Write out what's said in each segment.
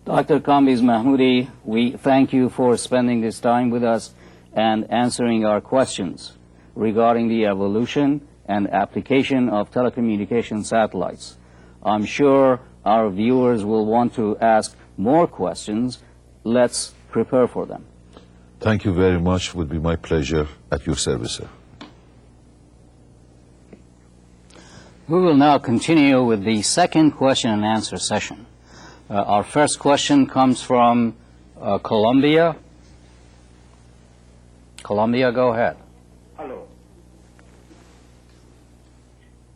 Dr. Kambiz Mahmoudi, we thank you for spending this time with us and answering our questions regarding the evolution and application of telecommunication satellites. I'm sure our viewers will want to ask more questions. Let's prepare for them. Thank you very much. It would be my pleasure. At your service, sir. We will now continue with the second question and answer session. Our first question comes from Colombia. Colombia, go ahead. Hello.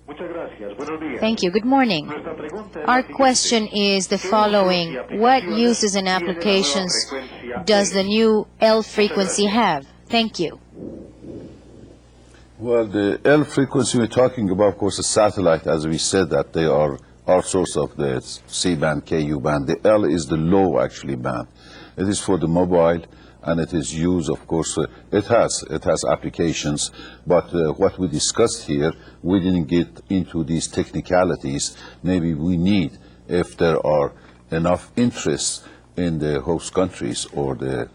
Muchas gracias. Buenos días. Thank you. Good morning. Our question is the following. What uses and applications does the new L frequency have? Thank you. Well, the L frequency we're talking about, of course, the satellite, as we said, that they are all sorts of the C-band, KU band. The L is the low, actually, band. It is for the mobile, and it is used, of course, it has applications, but what we discussed here, we didn't get into these technicalities. Maybe we need, if there are enough interests in the host countries or the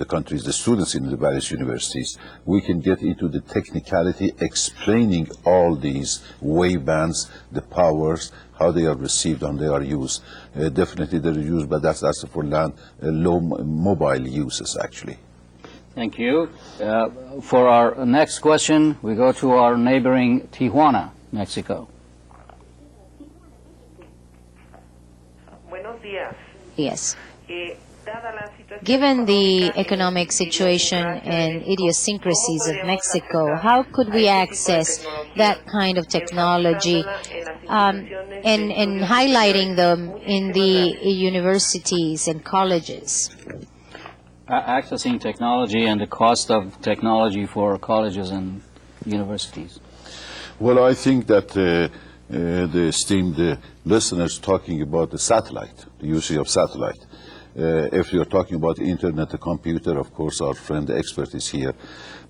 countries, the students in the various universities, we can get into the technicality explaining all these wave bands, the powers, how they are received and they are used. Definitely they're used, but that's for land, low mobile uses, actually. Thank you. For our next question, we go to our neighboring Tijuana, Mexico. Buenos días. Yes. Dada la situación Given the económica economic situation and idiosyncrasies of Mexico, how could we access that kind of technology and highlighting them in the universities and colleges? Accessing technology and the cost of technology for colleges and universities. Well, I think that the esteemed listeners talking about the satellite, the usage of satellite. If you're talking about internet, the computer, of course, our friend the expert is here.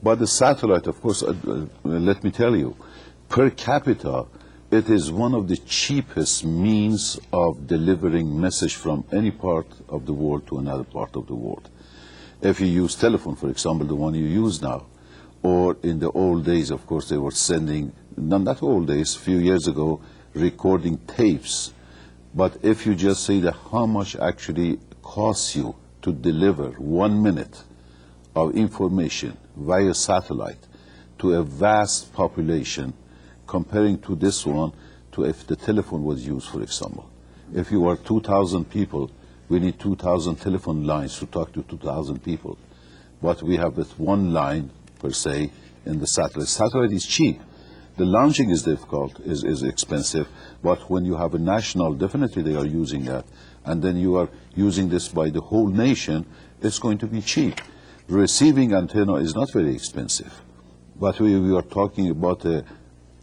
But the satellite, of course, let me tell you, per capita, it is one of the cheapest means of delivering message from any part of the world to another part of the world. If you use telephone, for example, the one you use now, or in the old days, of course, they were sending, not old days, a few years ago, recording tapes. But if you just say that how much actually costs you to deliver 1 minute of information via satellite to a vast population, comparing to this one to if the telephone was used, for example. If you are 2,000 people, we need 2,000 telephone lines to talk to 2,000 people. But we have with one line, per se, in the satellite. Satellite is cheap. The launching is difficult, is expensive, but when you have a national, definitely they are using that. And then you are using this by the whole nation, it's going to be cheap. Receiving antenna is not very expensive. But we are talking about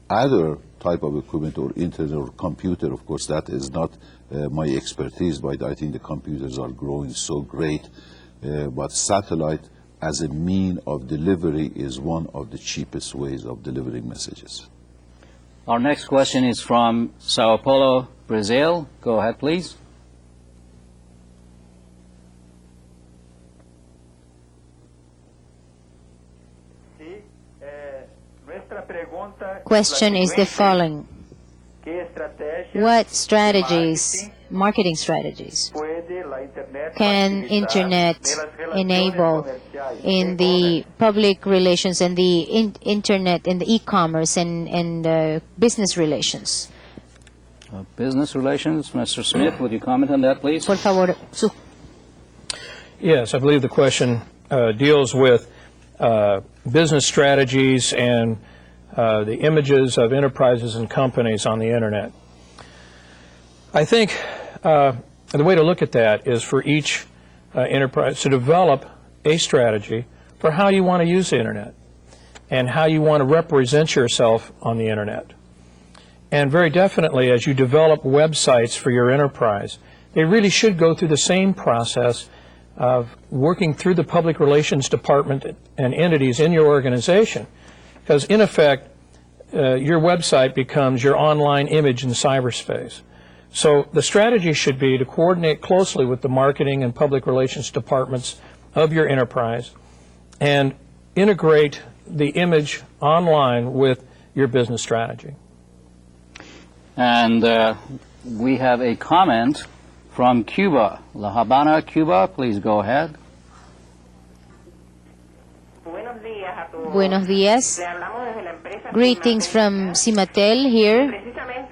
other type of equipment or internet or computer. Of course, that is not my expertise, but I think the computers are growing so great. But satellite as a mean of delivery is one of the cheapest ways of delivering messages. Our next question is from Sao Paulo, Brazil. Go ahead, please. Question is the following. What strategies, marketing strategies, can Internet enable in the public relations and the Internet and the e-commerce and business relations? Business relations, Mr. Smith, would you comment on that, please? Por favor. Yes, I believe the question deals with business strategies and the images of enterprises and companies on the Internet. I think the way to look at that is for each enterprise to develop a strategy for how you want to use the Internet and how you want to represent yourself on the Internet. And very definitely, as you develop websites for your enterprise, they really should go through the same process of working through the public relations department and entities in your organization. Because in effect, your website becomes your online image in cyberspace. So the strategy should be to coordinate closely with the marketing and public relations departments of your enterprise and integrate the image online with your business strategy. And we have a comment from Cuba. La Habana, Cuba, please go ahead. Buenos días a todos. Buenos días. Le hablamos desde la empresa Greetings from Cimatel here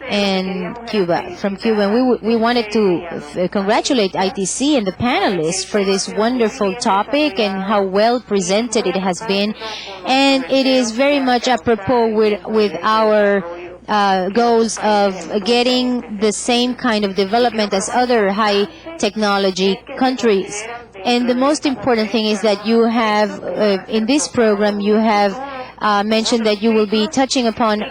in Cuba, from Cuba. We wanted to congratulate ITC and the panelists for this wonderful topic and how well presented it has been. And it is very much apropos with our goals of getting the same kind of development as other high technology countries. And the most important thing is that you have, in this program, you have mentioned that you will be touching upon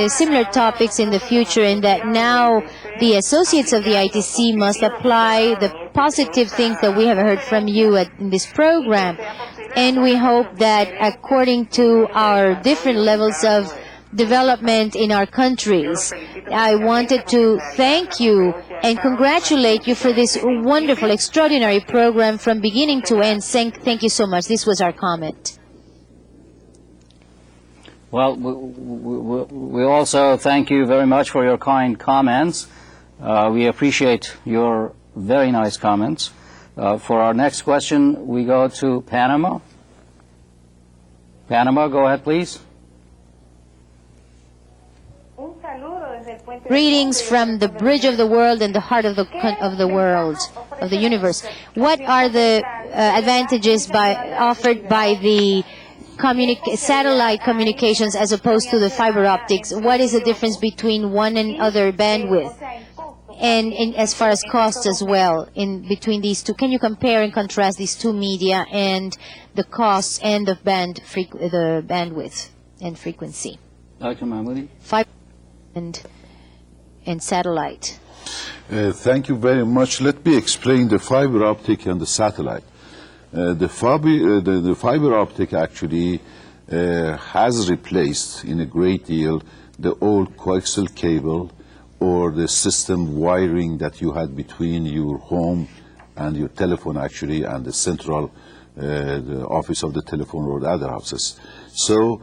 similar topics in the future, and that now the associates of the ITC must apply the positive things that we have heard from you in this program. And we hope that according to our different levels of development in our countries, I wanted to thank you and congratulate you for this wonderful, extraordinary program from beginning to end. Thank you so much. This was our comment. Well, we also thank you very much for your kind comments. We appreciate your very nice comments. For our next question, we go to Panama. Panama, go ahead, please. Greetings from the bridge of the world and the heart of the world, of the universe. What are the advantages offered by the satellite communications as opposed to the fiber optics? What is the difference between one and other bandwidth? And as far as costs as well, in between these two, can you compare and contrast these two media and the costs and the bandwidth and frequency? Dr. Mahmoudi. Fiber and satellite. Thank you very much. Let me explain the fiber optic and the satellite. The fiber optic actually has replaced in a great deal the old coaxial cable or the system wiring that you had between your home and your telephone actually and the central the office of the telephone or the other houses. So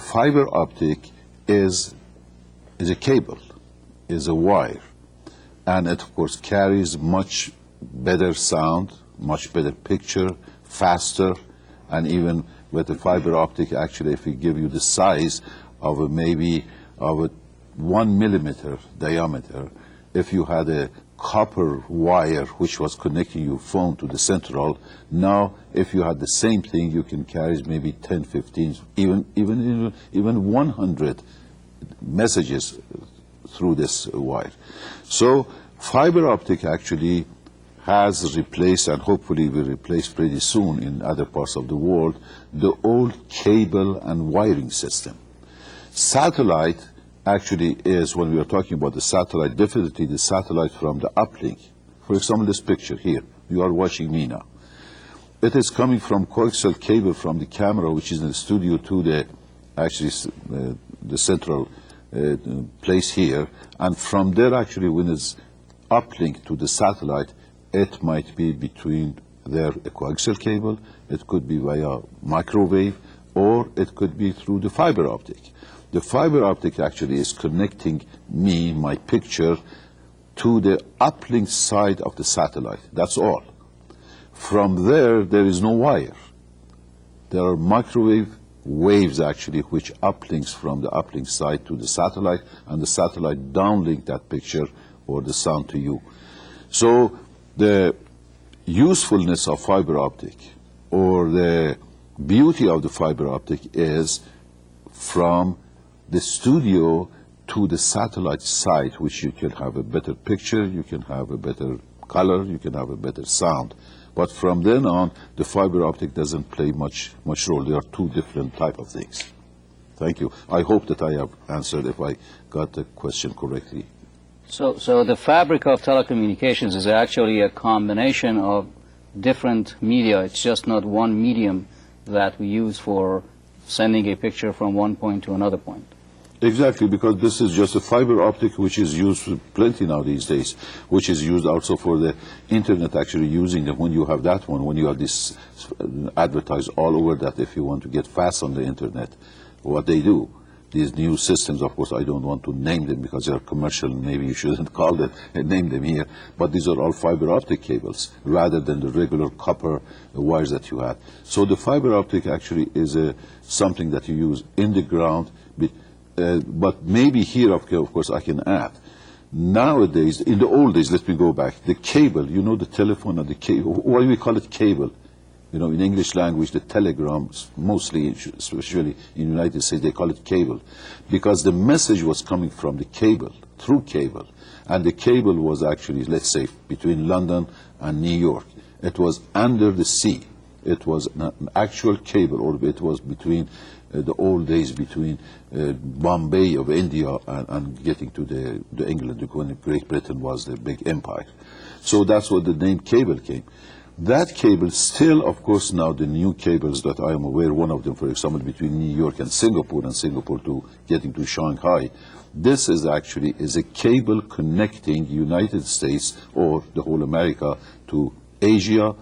fiber optic is a cable, is a wire, and it of course carries much better sound, much better picture, faster, and even with the fiber optic actually if we give you the size of a 1 millimeter diameter, if you had a copper wire which was connecting your phone to the central, now if you had the same thing you can carry maybe 10, 15, even 100 messages through this wire. So fiber optic actually has replaced, and hopefully will replace pretty soon in other parts of the world, the old cable and wiring system. Satellite actually is, when we are talking about the satellite, definitely the satellite from the uplink. For example, this picture here, you are watching me now. It is coming from coaxial cable from the camera, which is in the studio, to the the central place here, and from there actually when it's uplink to the satellite, it might be between their coaxial cable, it could be via microwave, or it could be through the fiber optic. The fiber optic actually is connecting me, my picture, to the uplink side of the satellite. That's all. From there is no wire. There are microwave waves actually which uplinks from the uplink side to the satellite, and the satellite downlink that picture or the sound to you. So the usefulness of fiber optic or the beauty of the fiber optic is from the studio to the satellite site, which you can have a better picture, you can have a better color, you can have a better sound. But from then on, the fiber optic doesn't play much role. There are two different type of things. Thank you. I hope that I have answered if I got the question correctly. So the fabric of telecommunications is actually a combination of different media. It's just not one medium that we use for sending a picture from one point to another point. Exactly, because this is just a fiber optic which is used plenty now these days, which is used also for the internet, actually using them when you have that one, when you have this advertised all over that if you want to get fast on the internet, what they do. These new systems, of course, I don't want to name them because they are commercial, maybe you shouldn't call them and name them here, but these are all fiber optic cables rather than the regular copper wires that you had. So the fiber optic actually is something that you use in the ground, but maybe here, of course, I can add. Nowadays, in the old days, let me go back, the cable, you know, the telephone and the cable, why do we call it cable? You know, in English language, the telegrams, mostly, especially in the United States, they call it cable. Because the message was coming from the cable, through cable. And the cable was actually, let's say, between London and New York. It was under the sea. It was an actual cable, or it was between the old days, between Bombay of India and getting to the England, when Great Britain was the big empire. So that's where the name cable came. That cable still, of course, now the new cables that I am aware, one of them, for example, between New York and Singapore to getting to Shanghai, this is actually a cable connecting United States or the whole America to Asia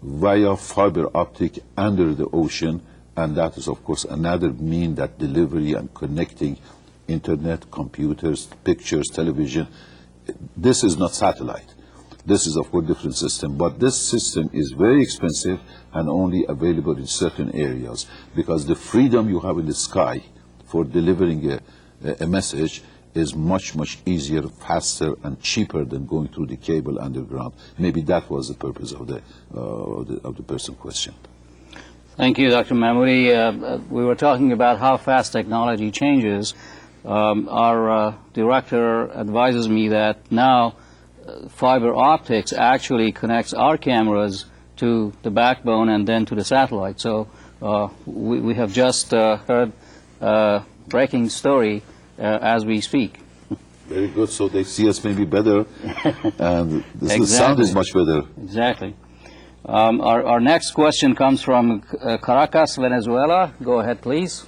via fiber optic under the ocean, and that is, of course, another mean that delivery and connecting internet, computers, pictures, television. This is not satellite. This is, of course, a different system, but this system is very expensive and only available in certain areas because the freedom you have in the sky for delivering a message is much, much easier, faster, and cheaper than going through the cable underground. Maybe that was the purpose of the person questioned. Thank you, Dr. Mahmoudi. We were talking about how fast technology changes. Our director advises me that now fiber optics actually connects our cameras to the backbone and then to the satellite. So we have just heard breaking story as we speak. Very good. So they see us maybe better, and the sound is much better. Exactly. Our next question comes from Caracas, Venezuela. Go ahead, please.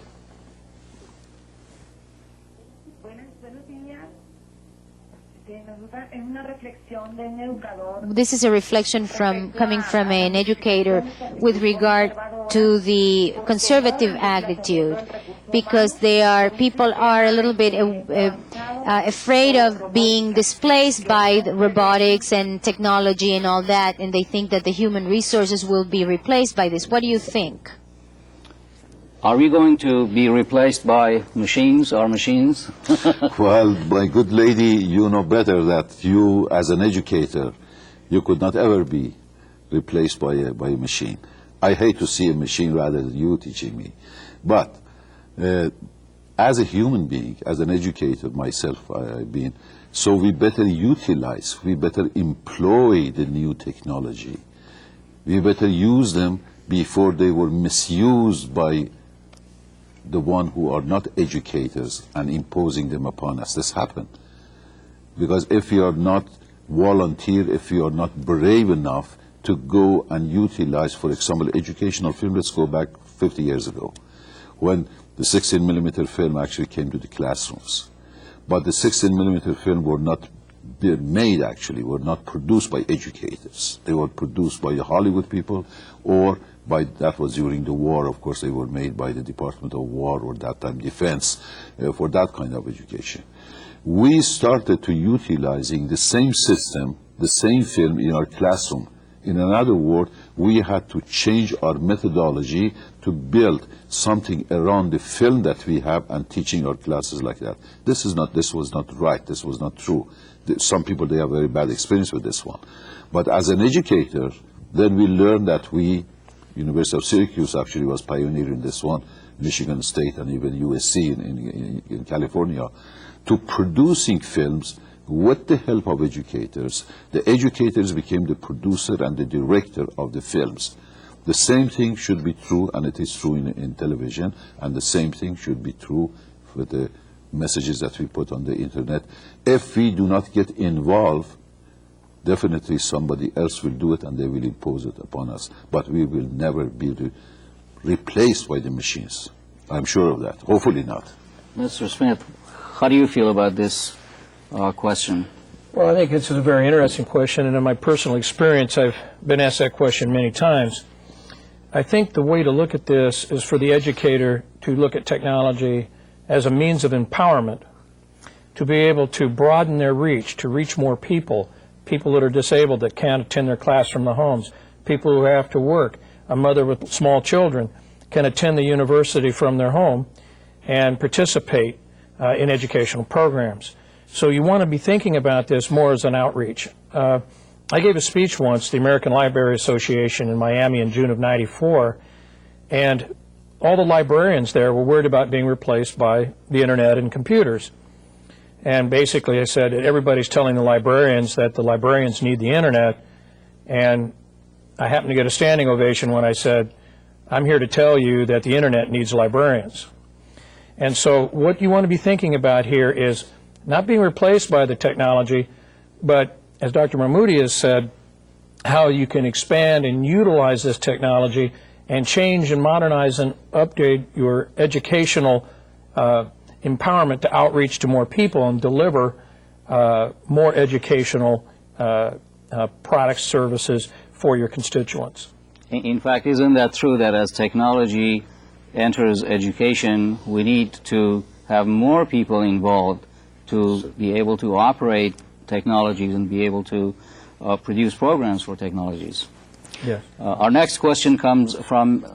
This is a reflection coming from an educator with regard to the conservative attitude, because people are a little bit afraid of being displaced by the robotics and technology and all that, and they think that the human resources will be replaced by this. What do you think? Are we going to be replaced by machines or machines? Well, my good lady, you know better that you, as an educator, you could not ever be replaced by a machine. I hate to see a machine rather than you teaching me. But as a human being, as an educator myself, I've been, so we better utilize, we better employ the new technology. We better use them before they were misused by the one who are not educators and imposing them upon us. This happened. Because if you are not volunteer, if you are not brave enough to go and utilize, for example, educational film, let's go back 50 years ago, when the 16mm film actually came to the classrooms. But the 16mm film were not made, actually, were not produced by educators. They were produced by the Hollywood people, or that was during the war, of course, they were made by the Department of War, or that time Defense, for that kind of education. We started to utilizing the same system, the same film in our classroom. In another word, we had to change our methodology to build something around the film that we have and teaching our classes like that. This was not right, this was not true. Some people, they have very bad experience with this one. But as an educator, then we learned that University of Syracuse actually was pioneering this one, Michigan State and even USC in California, to producing films with the help of educators. The educators became the producer and the director of the films. The same thing should be true, and it is true in television, and the same thing should be true for the messages that we put on the internet. If we do not get involved, definitely somebody else will do it and they will impose it upon us. But we will never be replaced by the machines. I'm sure of that. Hopefully not. Mr. Smith, how do you feel about this question? Well, I think this is a very interesting question, and in my personal experience, I've been asked that question many times. I think the way to look at this is for the educator to look at technology as a means of empowerment, to be able to broaden their reach, to reach more people, people that are disabled that can't attend their class from the homes, people who have to work. A mother with small children can attend the university from their home and participate in educational programs. So you want to be thinking about this more as an outreach. I gave a speech once, the American Library Association in Miami in June of '94, and all the librarians there were worried about being replaced by the internet and computers. And basically I said that everybody's telling the librarians that the librarians need the internet, and I happened to get a standing ovation when I said, I'm here to tell you that the internet needs librarians. And so what you want to be thinking about here is not being replaced by the technology, but as Dr. Mahmoudi has said, how you can expand and utilize this technology and change and modernize and update your educational empowerment to outreach to more people and deliver more educational products, services for your constituents. In fact, isn't that true that as technology enters education, we need to have more people involved to be able to operate technologies and be able to produce programs for technologies? Yes. Our next question comes from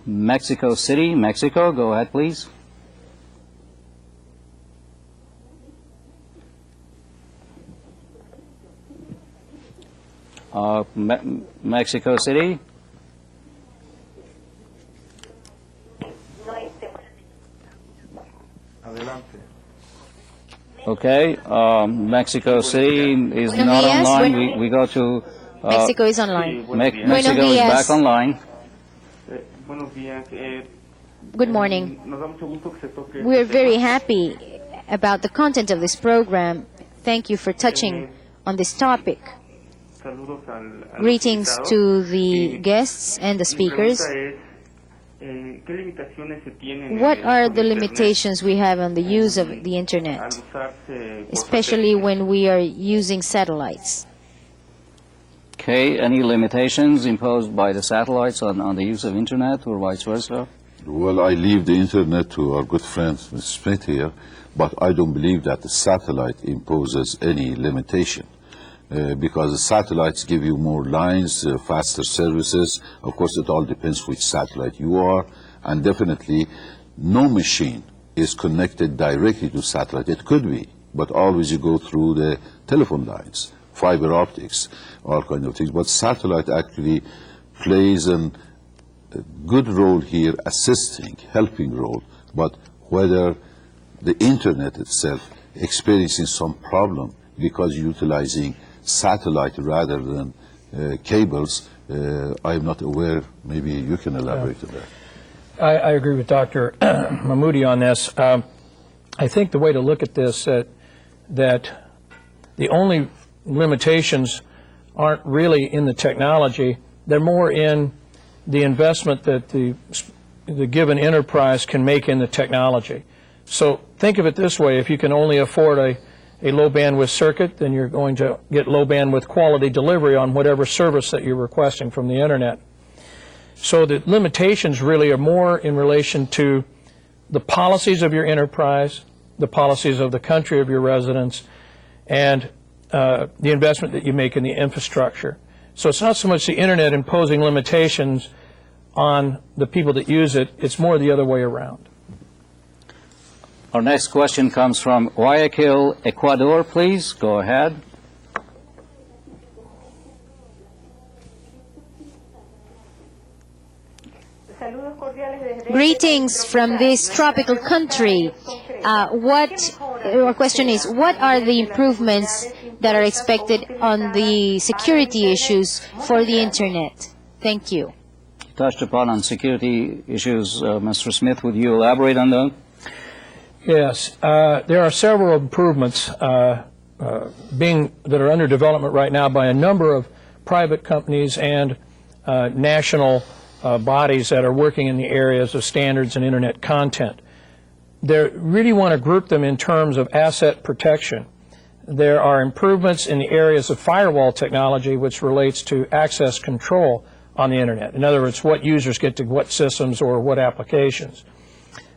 Mexico City, Mexico. Go ahead, please. Mexico City. Okay, Mexico City is not online. We go to Mexico is online. Mexico is back online. Good morning. We're very happy about the content of this program. Thank you for touching on this topic. Greetings to the guests and the speakers. What are the limitations we have on the use of the internet, especially when we are using satellites? Okay, any limitations imposed by the satellites on the use of internet or vice versa? Well, I leave the internet to our good friend Mr. Smith here, but I don't believe that the satellite imposes any limitation. Because the satellites give you more lines, faster services. Of course, it all depends which satellite you are, and definitely no machine is connected directly to satellite. It could be, but always you go through the telephone lines, fiber optics, all kinds of things. But satellite actually plays a good role here, assisting, helping role. But whether the internet itself experiencing some problem because utilizing satellite rather than cables, I am not aware. Maybe you can elaborate on that. I agree with Dr. Mahmoudi on this. I think the way to look at this, that the only limitations aren't really in the technology. They're more in the investment that the given enterprise can make in the technology. So think of it this way: if you can only afford a low bandwidth circuit, then you're going to get low bandwidth quality delivery on whatever service that you're requesting from the internet. So the limitations really are more in relation to the policies of your enterprise, the policies of the country of your residence, and the investment that you make in the infrastructure. So it's not so much the internet imposing limitations on the people that use it, it's more the other way around. Our next question comes from Guayaquil, Ecuador, please. Go ahead. Greetings from this tropical country. Our question is, what are the improvements that are expected on the security issues for the internet? Thank you. You touched upon security issues. Mr. Smith, would you elaborate on them? Yes, there are several improvements that are under development right now by a number of private companies and national bodies that are working in the areas of standards and internet content. they really want to group them in terms of asset protection. There are improvements in the areas of firewall technology, which relates to access control on the internet. In other words, what users get to what systems or what applications.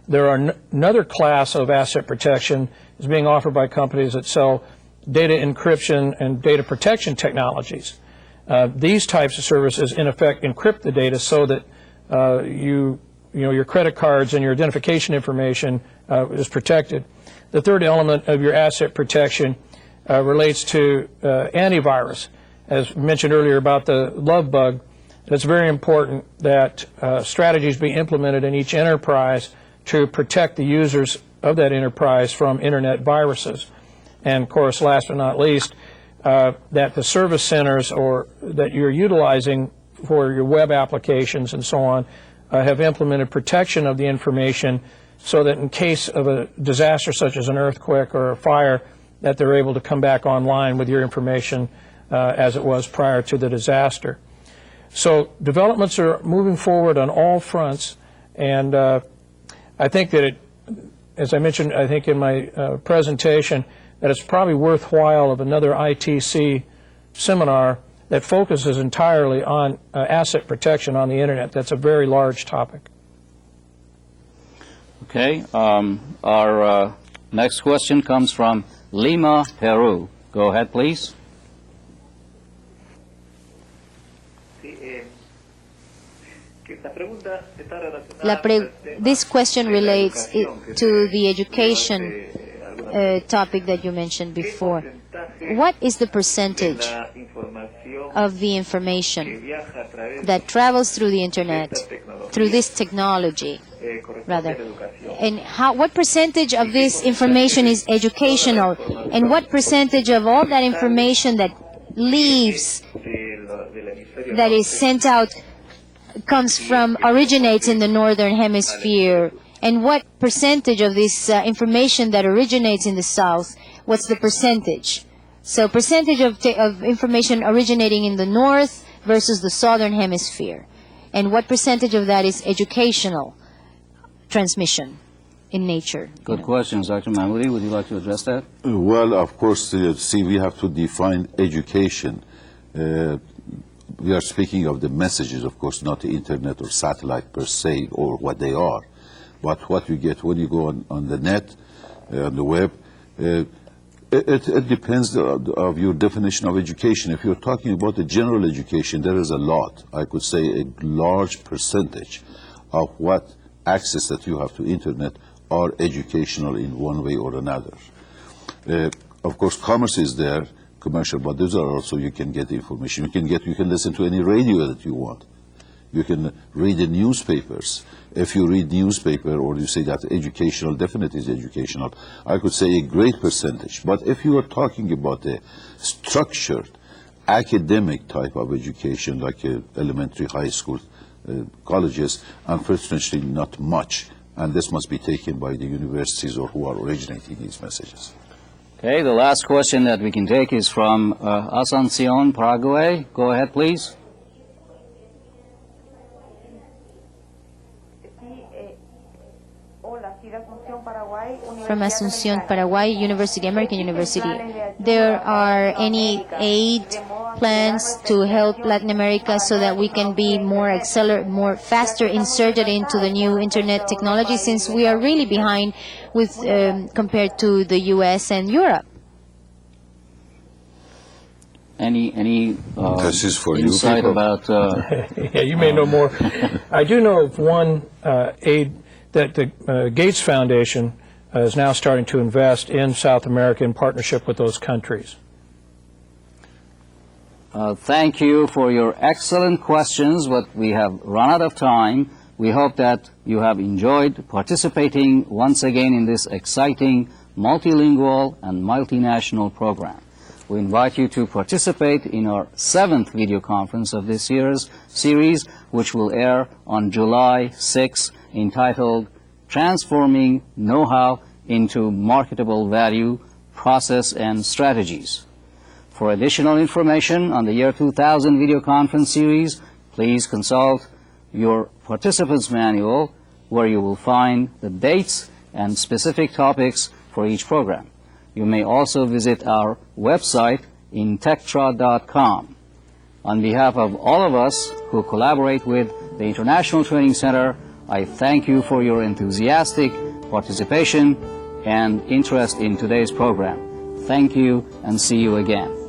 There are another class of asset protection is being offered by companies that sell data encryption and data protection technologies. These types of services, in effect, encrypt the data so that your credit cards and your identification information is protected. The third element of your asset protection relates to antivirus. As mentioned earlier about the love bug, it's very important that strategies be implemented in each enterprise to protect the users of that enterprise from internet viruses. And of course, last but not least, that the service centers or that you're utilizing for your web applications and so on have implemented protection of the information so that in case of a disaster such as an earthquake or a fire, that they're able to come back online with your information as it was prior to the disaster. So developments are moving forward on all fronts, and I think that as I mentioned, I think in my presentation, that it's probably worthwhile of another ITC seminar that focuses entirely on asset protection on the internet. That's a very large topic. Okay. Our next question comes from Lima, Peru. Go ahead, please. This question relates to the education topic that you mentioned before. What is the percentage of the information that travels through the internet, through this technology, rather? And what percentage of this information is educational? And what percentage of all that information that leaves, that is sent out, originates in the northern hemisphere? And what percentage of this information that originates in the south, what's the percentage? So percentage of information originating in the north versus the southern hemisphere. And what percentage of that is educational transmission in nature? Good questions. Dr. Mahmoudi, would you like to address that? Well, of course, see, we have to define education. We are speaking of the messages, of course, not the internet or satellite per se or what they are. But what you get when you go on the net, on the web, it depends of your definition of education. If you're talking about the general education, there is a lot. I could say a large percentage of what access that you have to internet are educational in one way or another. Of course, commerce is there, commercial, but those are also, you can get information. You can listen to any radio that you want. You can read the newspapers. If you read newspaper or you say that educational, definitely is educational, I could say a great percentage. But if you are talking about a structured academic type of education, like elementary, high school, colleges, unfortunately not much. And this must be taken by the universities or who are originating these messages. Okay, the last question that we can take is from Asuncion, Paraguay. Go ahead, please. From Asunción, Paraguay, University, American University. There are any aid plans to help Latin America so that we can be more faster inserted into the new internet technology, since we are really behind with compared to the U.S. and Europe? Any this is for insight you about? Yeah, you may know more. I do know of one aid that the Gates Foundation is now starting to invest in South America in partnership with those countries. Thank you for your excellent questions, but we have run out of time. We hope that you have enjoyed participating once again in this exciting multilingual and multinational program. We invite you to participate in our 7th video conference of this year's series, which will air on July 6, entitled Transforming Know-How into Marketable Value, Process and Strategies. For additional information on the year 2000 video conference series, please consult your participants manual, where you will find the dates and specific topics for each program. You may also visit our website intectra.com. On behalf of all of us who collaborate with the International Training Center, I thank you for your enthusiastic participation and interest in today's program. Thank you, and see you again.